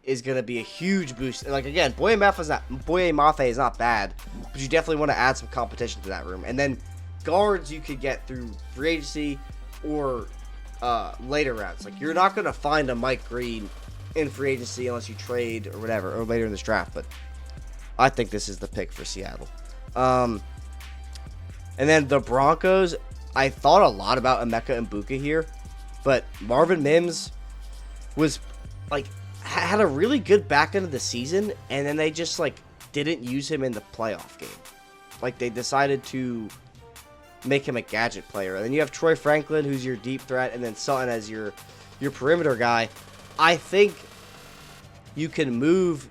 is going to be a huge boost. Like, again, Boye Mafe is not bad, but you definitely want to add some competition to that room. And then guards you could get through free agency or later rounds. Like, you're not going to find a Mike Green in free agency unless you trade or whatever, or later in this draft. But I think this is the pick for Seattle. And then the Broncos, I thought a lot about Emeka Egbuka here, but Marvin Mims was, like, had a really good back end of the season, and then they just, like, didn't use him in the playoff game. Like, they decided to make him a gadget player. And then you have Troy Franklin, who's your deep threat, and then Sutton as your perimeter guy. I think you can move,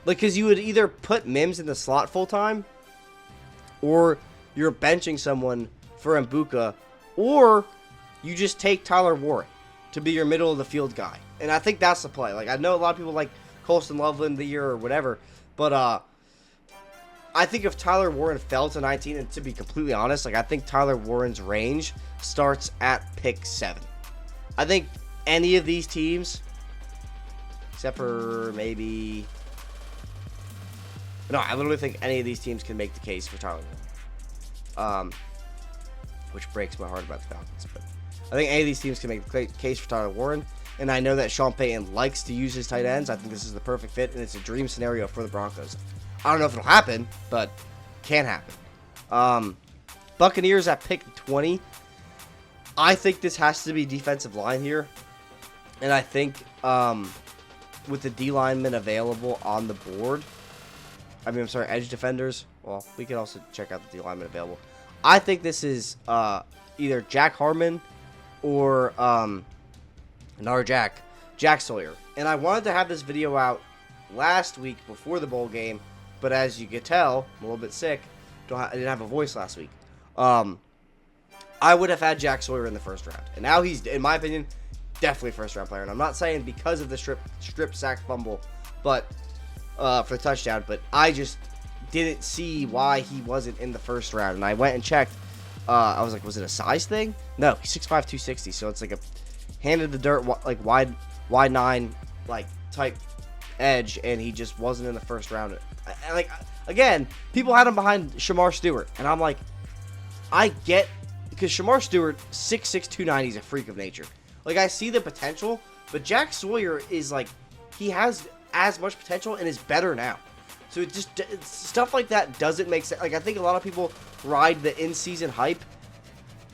like, because you would either put Mims in the slot full time, or you're benching someone for Mbuka, or you just take Tyler Warren to be your middle of the field guy. And I think that's the play. Like, I know a lot of people like Colston Loveland the year or whatever, but I think if Tyler Warren fell to 19, and to be completely honest, like, I think Tyler Warren's range starts at pick 7. I think any of these teams, except for maybe... No, I literally think any of these teams can make the case for Tyler Warren. Which breaks my heart about the Falcons. But I think any of these teams can make the case for Tyler Warren. And I know that Sean Payton likes to use his tight ends. I think this is the perfect fit, and it's a dream scenario for the Broncos. I don't know if it'll happen, but can happen. Buccaneers at pick 20. I think this has to be defensive line here. And I think with the D linemen available on the board, edge defenders. Well, we can also check out the D linemen available. I think this is either Jack Harmon or Jack Sawyer. And I wanted to have this video out last week before the bowl game, but as you could tell, I'm a little bit sick. I didn't have a voice last week. I would have had Jack Sawyer in the first round. And now he's, in my opinion, definitely a first-round player. And I'm not saying because of the strip sack fumble, but for the touchdown, but I just didn't see why he wasn't in the first round. And I went and checked. I was like, was it a size thing? No, he's 6'5", 260. So it's like a hand in the dirt, like wide 9, like type edge, and he just wasn't in the first round. Like, again, people had him behind Shamar Stewart, and I'm like, I get, because Shamar Stewart, 6'6", 290, is a freak of nature. Like, I see the potential, but Jack Sawyer is like, he has as much potential and is better now. So it just, stuff like that doesn't make sense. Like, I think a lot of people ride the in-season hype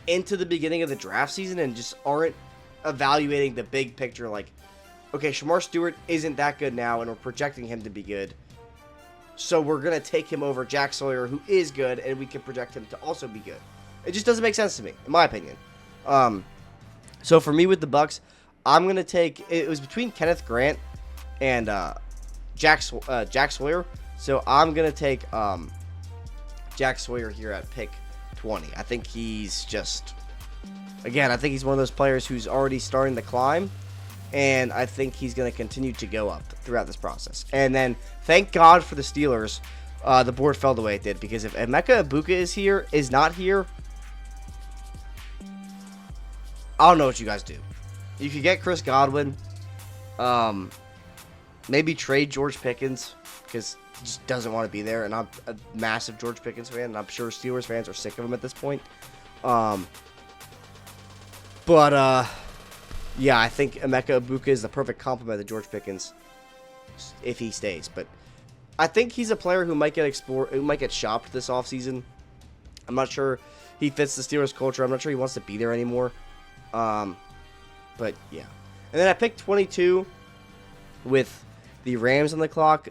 into the beginning of the draft season and just aren't evaluating the big picture. Like, okay, Shamar Stewart isn't that good now, and we're projecting him to be good. So we're going to take him over Jack Sawyer, who is good, and we can project him to also be good. It just doesn't make sense to me, in my opinion. So for me with the Bucs, I'm going to take, it was between Kenneth Grant and Jack Sawyer. So I'm going to take Jack Sawyer here at pick 20. I think he's just, again, I think he's one of those players who's already starting to climb. And I think he's going to continue to go up throughout this process. And then, thank God for the Steelers, the board fell the way it did. Because if Emeka Egbuka is not here, I don't know what you guys do. You could get Chris Godwin. Maybe trade George Pickens, because he just doesn't want to be there. And I'm a massive George Pickens fan, and I'm sure Steelers fans are sick of him at this point. Yeah, I think Emeka Egbuka is the perfect complement to George Pickens if he stays. But I think he's a player who might get shopped this offseason. I'm not sure he fits the Steelers culture. I'm not sure he wants to be there anymore. But yeah. And then I picked 22 with the Rams on the clock.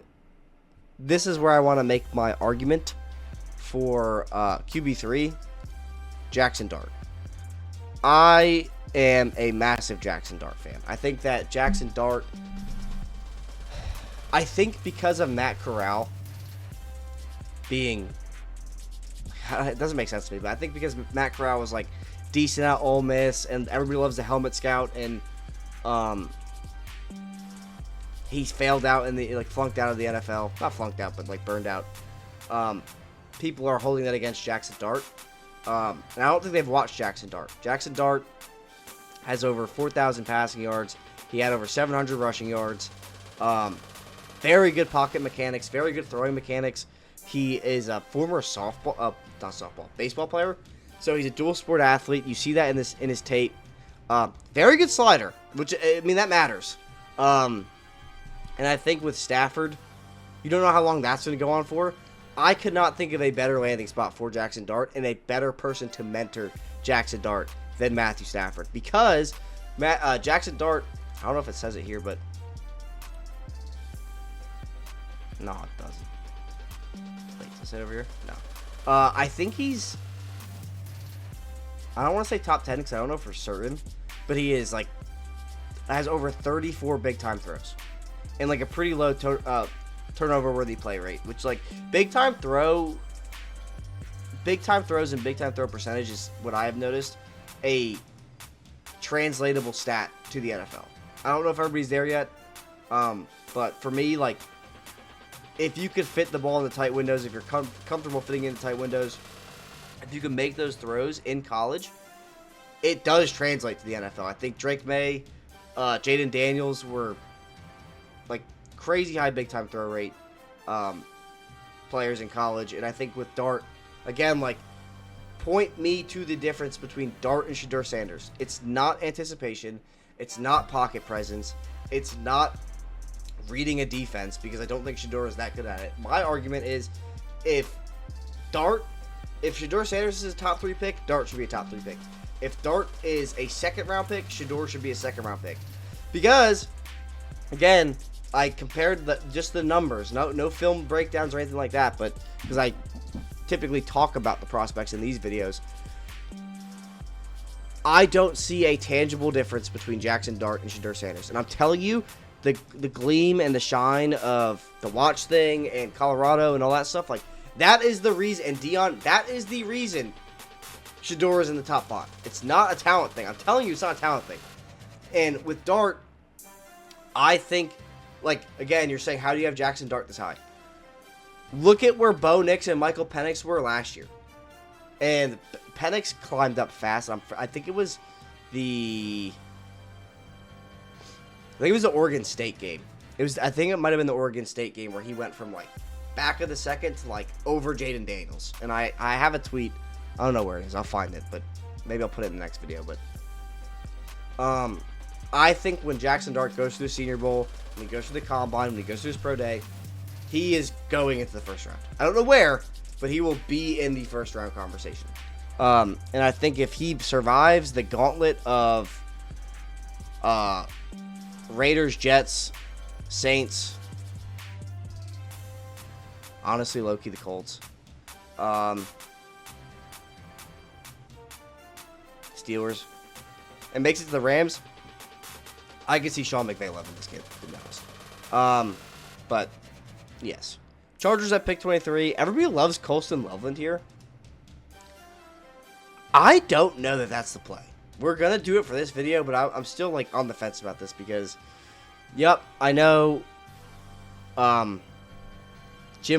This is where I want to make my argument for QB3, Jackson Dart. I am a massive Jackson Dart fan. I think that Jackson Dart, I think because of Matt Corral being, it doesn't make sense to me, but I think because Matt Corral was like decent at Ole Miss and everybody loves the helmet scout, and he's failed out in the, like, flunked out of the NFL, not flunked out, but like burned out. People are holding that against Jackson Dart. And I don't think they've watched Jackson Dart. Jackson Dart has over 4,000 passing yards. He had over 700 rushing yards. Very good pocket mechanics. Very good throwing mechanics. He is a former baseball player. So he's a dual sport athlete. You see that in his tape. Very good slider, which, I mean, that matters. And I think with Stafford, you don't know how long that's going to go on for. I could not think of a better landing spot for Jackson Dart and a better person to mentor Jackson Dart than Matthew Stafford, because Jackson Dart, I don't know if it says it here, but no, it doesn't. Wait, does it say it over here? No. I think he's, I don't want to say top 10 because I don't know for certain, but he is like, has over 34 big time throws and like a pretty low turnover worthy play rate, which, like, big time throw big time throws and big time throw percentage is what I have noticed a translatable stat to the NFL. I don't know if everybody's there yet, but for me, like, if you could fit the ball in the tight windows, if you're comfortable fitting in the tight windows, if you can make those throws in college, it does translate to the NFL. I think Drake May, Jaden Daniels were like crazy high big time throw rate players in college, and I think with Dart, again, like, point me to the difference between Dart and Shedeur Sanders. It's not anticipation. It's not pocket presence. It's not reading a defense, because I don't think Shedeur is that good at it. My argument is if Shedeur Sanders is a top 3 pick, Dart should be a top 3 pick. If Dart is a second round pick, Shedeur should be a second round pick. Because, again, I compared just the numbers, no film breakdowns or anything like that, but because I typically talk about the prospects in these videos, I don't see a tangible difference between Jackson Dart and Shedeur Sanders. And I'm telling you, the gleam and the shine of the watch thing and Colorado and all that stuff, like, that is the reason, and Dion, that is the reason Shedeur is in the top 5. It's not a talent thing. I'm telling you, it's not a talent thing. And with Dart, I think, like, again, you're saying, how do you have Jackson Dart this high? Look at where Bo Nix and Michael Penix were last year. And Penix climbed up fast. I think it was the Oregon State game. I think it might have been the Oregon State game where he went from, like, back of the second to, like, over Jaden Daniels. And I have a tweet. I don't know where it is. I'll find it, but maybe I'll put it in the next video. But I think when Jackson Dart goes through the Senior Bowl, when he goes through the Combine, when he goes through his pro day, he is going into the first round. I don't know where, but he will be in the first round conversation. And I think if he survives the gauntlet of Raiders, Jets, Saints, honestly, low-key, the Colts, Steelers, and makes it to the Rams, I can see Sean McVay loving this kid, to be honest. But, yes. Chargers at pick 23. Everybody loves Colston Loveland here. I don't know that that's the play. We're going to do it for this video, but I'm still, like, on the fence about this because, yep, I know Jim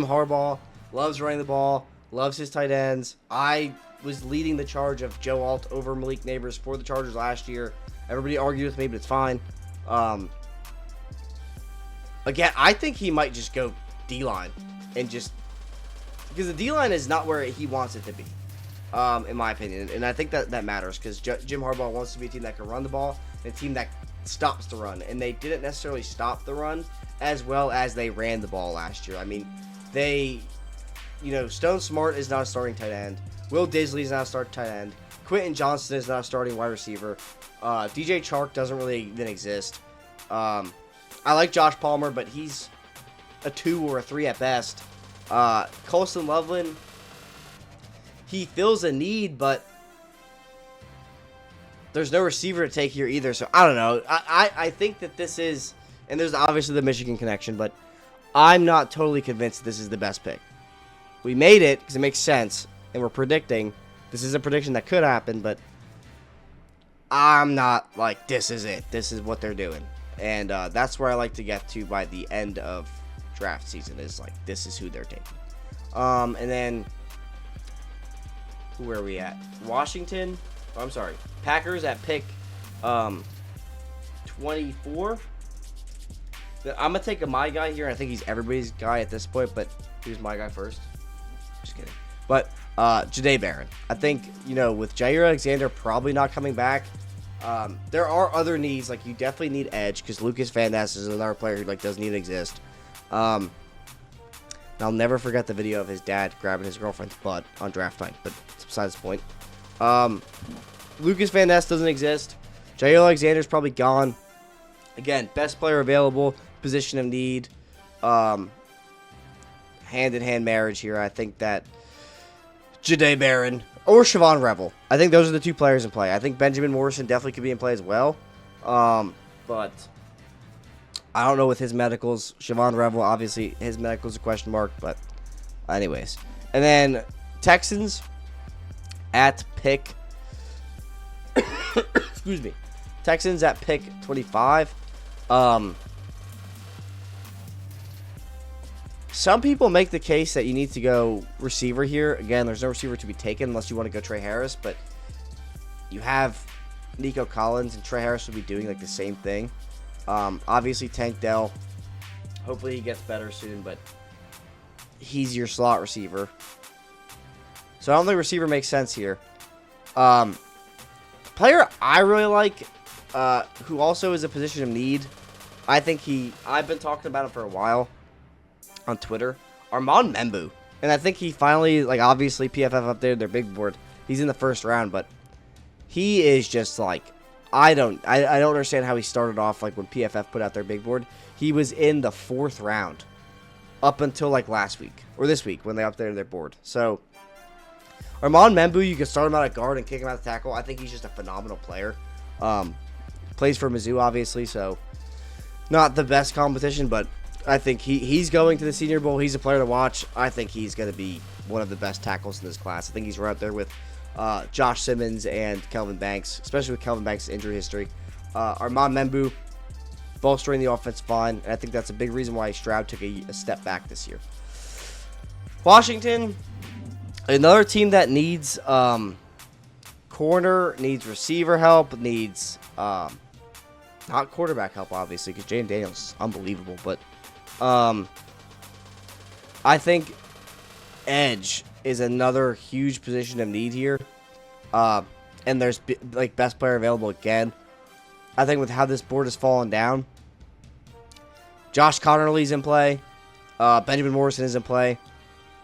Harbaugh loves running the ball, loves his tight ends. I was leading the charge of Joe Alt over Malik Neighbors for the Chargers last year. Everybody argued with me, but it's fine. Again, I think he might just go D-line and just because the D-line is not where he wants it to be, in my opinion. And I think that matters because Jim Harbaugh wants to be a team that can run the ball and a team that stops the run. And they didn't necessarily stop the run as well as they ran the ball last year. I mean, Stone Smart is not a starting tight end. Will Disley is not a starting tight end. Quentin Johnston is not a starting wide receiver. DJ Chark doesn't really even exist. I like Josh Palmer, but he's a 2 or a 3 at best. Colston Loveland, he fills a need, but there's no receiver to take here either. So I don't know. I think that this is, and there's obviously the Michigan connection, but I'm not totally convinced that this is the best pick. We made it because it makes sense, and we're predicting. This is a prediction that could happen, but I'm not like, this is it. This is what they're doing. And that's where I like to get to by the end of draft season is like, this is who they're taking. And then, where are we at? Washington. Oh, I'm sorry. Packers at pick 24. I'm going to take my guy here. I think he's everybody's guy at this point, but here's my guy first. Just kidding. But Jahdae Barron. I think, with Jair Alexander probably not coming back, there are other needs. Like, you definitely need edge because Lucas Van Ness is another player who doesn't even exist. And I'll never forget the video of his dad grabbing his girlfriend's butt on draft night, but it's besides the point. Lucas Van Ness doesn't exist. Jair Alexander's probably gone. Again, best player available, position of need, hand-in-hand marriage here. I think that Jahdae Barron or Siobhan Revel. I think those are the two players in play. I think Benjamin Morrison definitely could be in play as well. But I don't know with his medicals. Siobhan Revel, obviously, his medicals a question mark. But anyways. And then Texans, at pick. Excuse me. Texans at pick 25. Some people make the case that you need to go receiver here. Again, there's no receiver to be taken unless you want to go Trey Harris, but you have Nico Collins, and Trey Harris will be doing like the same thing. Obviously, Tank Dell, hopefully he gets better soon, but he's your slot receiver. So I don't think receiver makes sense here. Player I really like, who also is a position of need. I've been talking about him for a while on Twitter. Armand Membu. And I think he finally, like, obviously PFF updated their big board. He's in the first round, but he is just like, I don't understand how he started off, like, when PFF put out their big board. He was in the 4th round up until, like, last week or this week when they updated their board. So Armand Membu, you can start him out at guard and kick him out at tackle. I think he's just a phenomenal player. Plays for Mizzou, obviously, so not the best competition, but I think he's going to the Senior Bowl. He's a player to watch. I think he's going to be one of the best tackles in this class. I think he's right up there with Josh Simmons and Kelvin Banks, especially with Kelvin Banks' injury history. Armand Membu, bolstering the offense fine, and I think that's a big reason why Stroud took a step back this year. Washington, another team that needs corner, needs receiver help, needs not quarterback help, obviously, because Jaden Daniels is unbelievable, but I think edge is another huge position of need here. And there's like best player available again. I think with how this board has fallen down, Josh Connerly's in play. Benjamin Morrison is in play.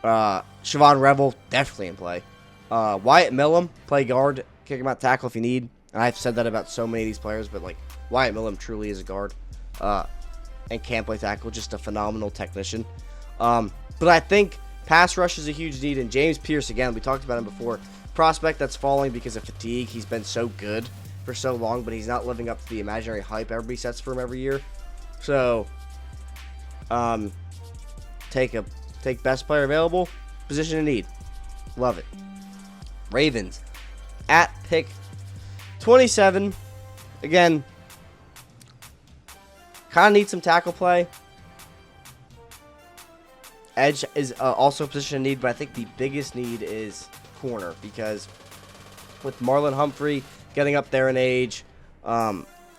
Siobhan Revel definitely in play. Wyatt Millum, play guard, kick him out tackle if you need. And I've said that about so many of these players, but like Wyatt Millum truly is a guard. And can play tackle, just a phenomenal technician. But I think pass rush is a huge need, and James Pierce, again, we talked about him before, prospect that's falling because of fatigue. He's been so good for so long, but he's not living up to the imaginary hype everybody sets for him every year. So, take best player available, position of need. Love it. Ravens at pick 27. Again, kind of need some tackle play. Edge is also a position of need, but I think the biggest need is corner, because with Marlon Humphrey getting up there in age,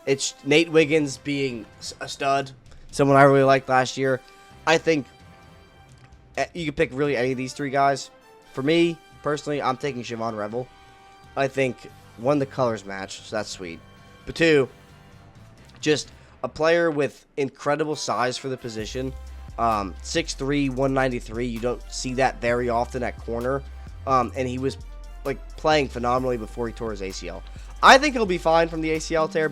it's Nate Wiggins being a stud, someone I really liked last year. I think you could pick really any of these three guys. For me, personally, I'm taking Siobhan Revel. I think, one, the colors match, so that's sweet. But two, just a player with incredible size for the position. 6'3", 193. You don't see that very often at corner. And he was like playing phenomenally before he tore his ACL. I think he'll be fine from the ACL tear,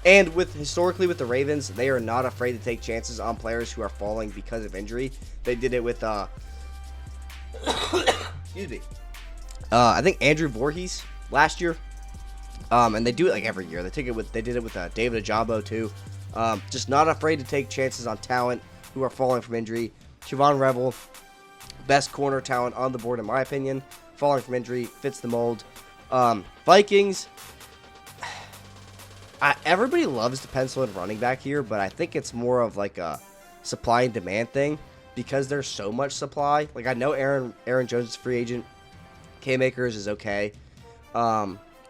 and historically with the Ravens, they are not afraid to take chances on players who are falling because of injury. They did it with excuse me. I think Andrew Voorhees last year. And they do it like every year. They did it with David Ajabo too. Just not afraid to take chances on talent who are falling from injury. Siobhan Revel, best corner talent on the board in my opinion. Falling from injury, fits the mold. Vikings, everybody loves to pencil in running back here, but I think it's more of like a supply and demand thing because there's so much supply. Like, I know Aaron Jones is free agent. K-Makers is okay.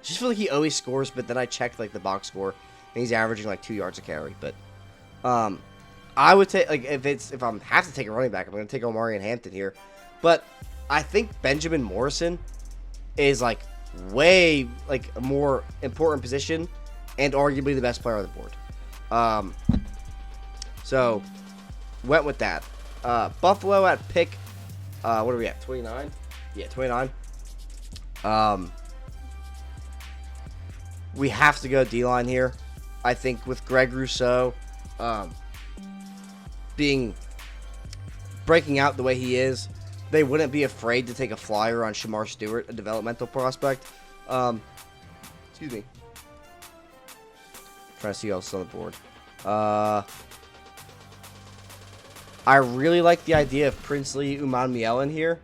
Just feel like he always scores, but then I checked like the box score and he's averaging like 2 yards a carry. But I would take, like, if I'm have to take a running back, I'm going to take Omarion Hampton here. But I think Benjamin Morrison is like way like a more important position and arguably the best player on the board. So went with that. Buffalo at pick, what are we at? 29? Yeah, 29. We have to go D-line here. I think with Greg Rousseau breaking out the way he is, they wouldn't be afraid to take a flyer on Shamar Stewart, a developmental prospect. Excuse me. Trying to see who else is on the board. I really like the idea of Princely Umanmielen here.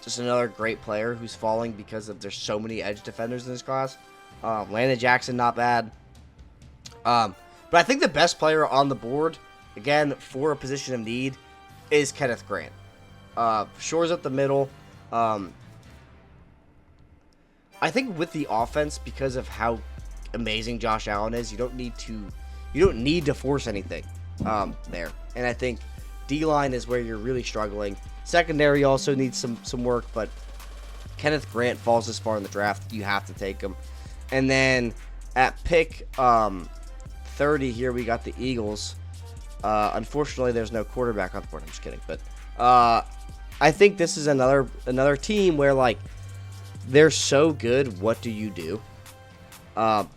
just another great player who's falling because of there's so many edge defenders in this class. Landon Jackson, not bad. But I think the best player on the board, again, for a position of need, is Kenneth Grant. Shores up the middle. I think with the offense, because of how amazing Josh Allen is, you don't need to force anything there. And I think D-line is where you're really struggling. Secondary also needs some work, but Kenneth Grant falls this far in the draft, you have to take him. And then at pick 30 here, we got the Eagles. Unfortunately, there's no quarterback on the board. I'm just kidding. But I think this is another team where, like, they're so good, what do you do?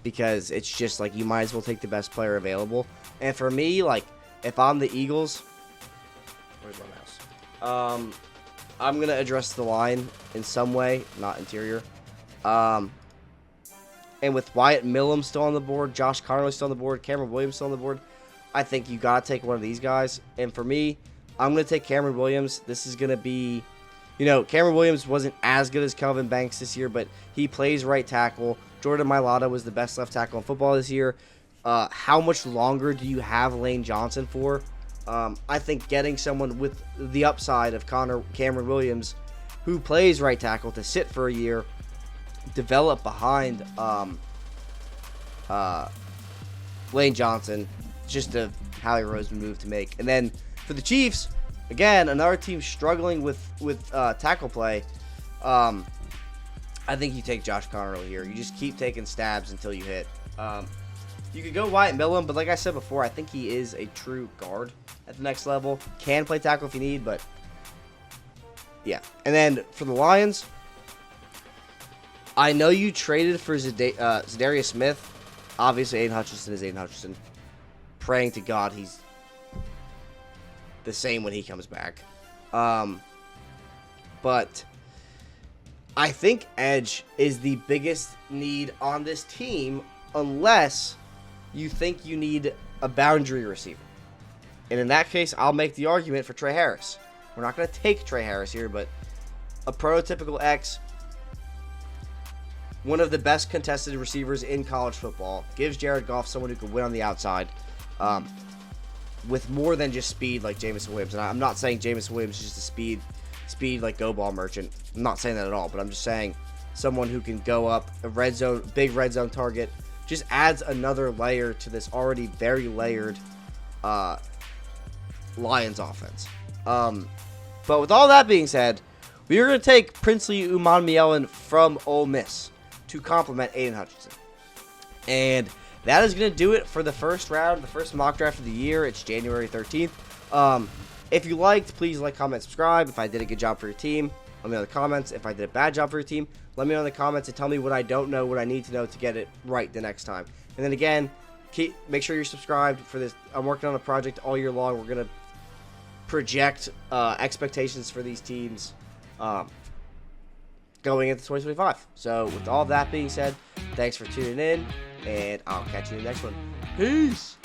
Because it's just, like, you might as well take the best player available. And for me, like, if I'm the Eagles... Where's my mouse? I'm going to address the line in some way, not interior. And with Wyatt Millam still on the board, Josh Connerly still on the board, Cameron Williams still on the board, I think you got to take one of these guys. And for me, I'm going to take Cameron Williams. This is going to be, Cameron Williams wasn't as good as Kelvin Banks this year, but he plays right tackle. Jordan Mailata was the best left tackle in football this year. How much longer do you have Lane Johnson for? I think getting someone with the upside of Cameron Williams, who plays right tackle, to sit for a year, develop behind Lane Johnson, just a Howie Roseman move to make. And then for the Chiefs, again, another team struggling with tackle play. I think you take Josh Connerly here. You just keep taking stabs until you hit. You could go Wyatt Millam, but like I said before, I think he is a true guard at the next level. Can play tackle if you need, but yeah. And then for the Lions, I know you traded for Zadarius Smith. Obviously, Aiden Hutchinson is Aiden Hutchinson. Praying to God he's the same when he comes back. But I think edge is the biggest need on this team, unless you think you need a boundary receiver. And in that case, I'll make the argument for Trey Harris. We're not going to take Trey Harris here, but a prototypical X, one of the best contested receivers in college football, gives Jared Goff someone who can win on the outside with more than just speed like Jameson Williams. And I'm not saying Jameson Williams is just a speed like go ball merchant. I'm not saying that at all, but I'm just saying someone who can go up a big red zone target, just adds another layer to this already very layered Lions offense. But with all that being said, we are going to take Princely Umanmielen from Ole Miss to complement Aiden Hutchinson. And that is going to do it for the first round, the first mock draft of the year. It's January 13th. If you liked, please like, comment, subscribe. If I did a good job for your team, let me know in the comments. If I did a bad job for your team, let me know in the comments and tell me what I don't know, what I need to know to get it right the next time. And then again, make sure you're subscribed for this. I'm working on a project all year long. We're going to project expectations for these teams going into 2025. So with all that being said, thanks for tuning in, and I'll catch you in the next one. Peace!